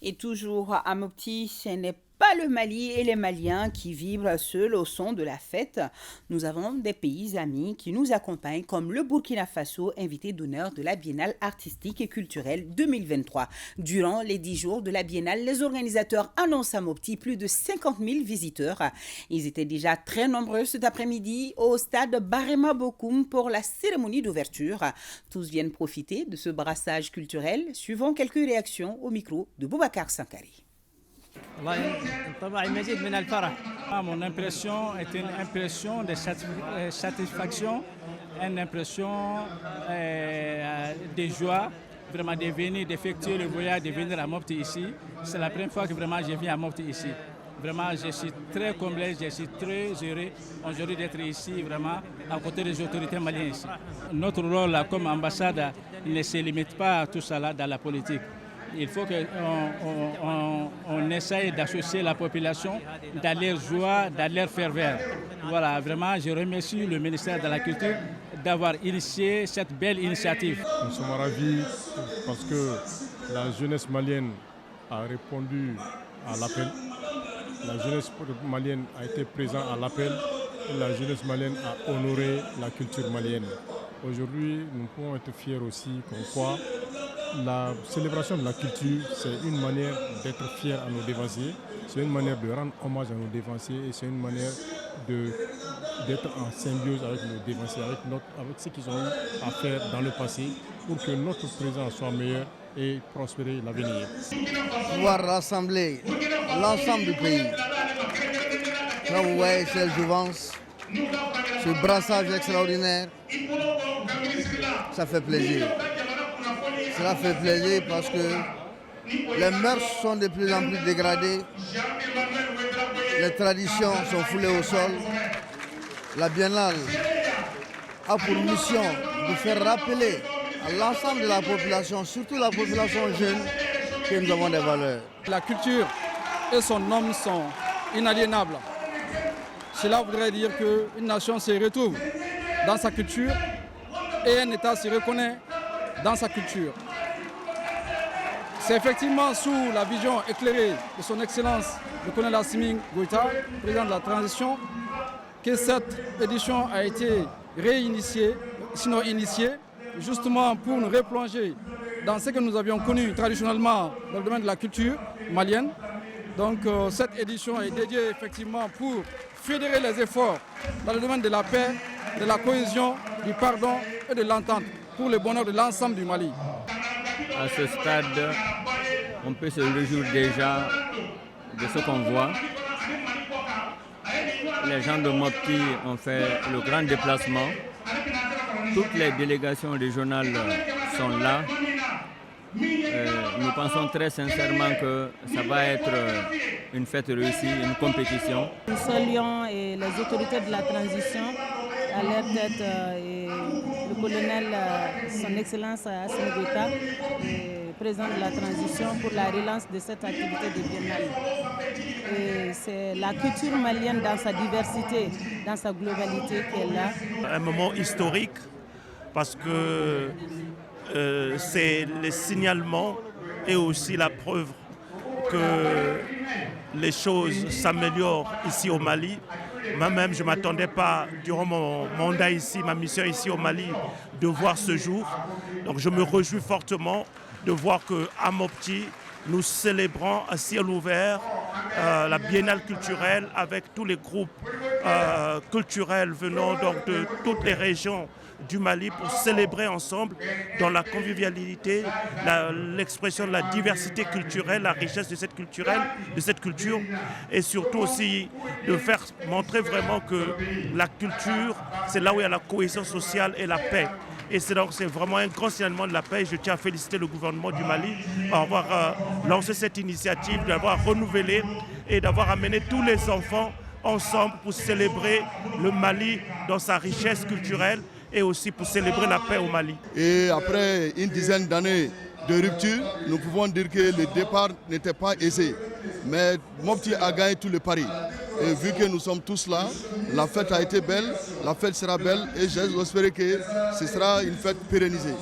Et toujours à Mopti, ce n'est pas le Mali et les Maliens qui vibrent seuls au son de la fête. Nous avons des pays amis qui nous accompagnent, comme le Burkina Faso, invité d'honneur de la Biennale artistique et culturelle 2023. Durant les 10 jours de la Biennale, les organisateurs annoncent à Mopti plus de 50 000 visiteurs. Ils étaient déjà très nombreux cet après-midi au stade Barema Bokoum pour la cérémonie d'ouverture. Tous viennent profiter de ce brassage culturel, suivant quelques réactions au micro de Boubacar Sankari. Mon impression est une impression de satisfaction, une impression de joie, vraiment de venir, d'effectuer le voyage, de venir à Mopti ici. C'est la première fois que vraiment je viens à Mopti ici. Vraiment, je suis très comblé, je suis très heureux aujourd'hui d'être ici, vraiment, à côté des autorités maliennes ici. Notre rôle comme ambassade ne se limite pas à tout ça dans la politique. Il faut qu'on essaye d'associer la population dans leur joie, dans leur ferveur. Voilà, vraiment, je remercie le ministère de la Culture d'avoir initié cette belle initiative. Nous sommes ravis parce que la jeunesse malienne a répondu à l'appel. La jeunesse malienne a été présente à l'appel et la jeunesse malienne a honoré la culture malienne. Aujourd'hui, nous pouvons être fiers aussi comme quoi la célébration de la culture, c'est une manière d'être fier à nos dévanciers, c'est une manière de rendre hommage à nos dévanciers et c'est une manière d'être en symbiose avec nos dévanciers, avec ce qu'ils ont eu à faire dans le passé pour que notre présent soit meilleur et prospérer l'avenir. Pouvoir rassembler l'ensemble du pays. Là, vous voyez cette jouvence, ce brassage extraordinaire, ça fait plaisir. Cela fait plaisir parce que les mœurs sont de plus en plus dégradées, les traditions sont foulées au sol. La Biennale a pour mission de faire rappeler à l'ensemble de la population, surtout la population jeune, que nous avons des valeurs. La culture et son homme sont inaliénables. Cela voudrait dire qu'une nation se retrouve dans sa culture et un État se reconnaît dans sa culture. C'est effectivement sous la vision éclairée de son Excellence, le colonel Assimi Goïta, président de la transition, que cette édition a été réinitiée, sinon initiée, justement pour nous replonger dans ce que nous avions connu traditionnellement dans le domaine de la culture malienne. Donc cette édition est dédiée effectivement pour fédérer les efforts dans le domaine de la paix, de la cohésion, du pardon et de l'entente pour le bonheur de l'ensemble du Mali. À ce stade, on peut se réjouir déjà de ce qu'on voit. Les gens de Mopti ont fait le grand déplacement. Toutes les délégations régionales sont là. Nous pensons très sincèrement que ça va être une fête réussie, une compétition. Nous saluons les autorités de la transition, à leur tête le colonel, son Excellence Assimi Goïta, président de la transition, pour la relance de cette activité de Biennale. C'est la culture malienne dans sa diversité, dans sa globalité qui est là. Un moment historique parce que c'est le signalement et aussi la preuve que les choses s'améliorent ici au Mali. Moi-même, je ne m'attendais pas, durant mon mandat ici, ma mission ici au Mali, de voir ce jour. Donc je me réjouis fortement de voir qu'à Mopti, nous célébrons à ciel ouvert la Biennale culturelle avec tous les groupes culturels venant donc de toutes les régions du Mali pour célébrer ensemble dans la convivialité, l'expression de la diversité culturelle, la richesse de cette culture et surtout aussi de faire montrer vraiment que la culture, c'est là où il y a la cohésion sociale et la paix. Et c'est vraiment un grand signalement de la paix. Je tiens à féliciter le gouvernement du Mali d'avoir lancé cette initiative, d'avoir renouvelé et d'avoir amené tous les enfants ensemble pour célébrer le Mali dans sa richesse culturelle et aussi pour célébrer la paix au Mali. Et après une dizaine d'années de rupture, nous pouvons dire que le départ n'était pas aisé. Mais Mopti a gagné tous les paris. Et vu que nous sommes tous là, la fête a été belle, la fête sera belle et j'espère que ce sera une fête pérennisée.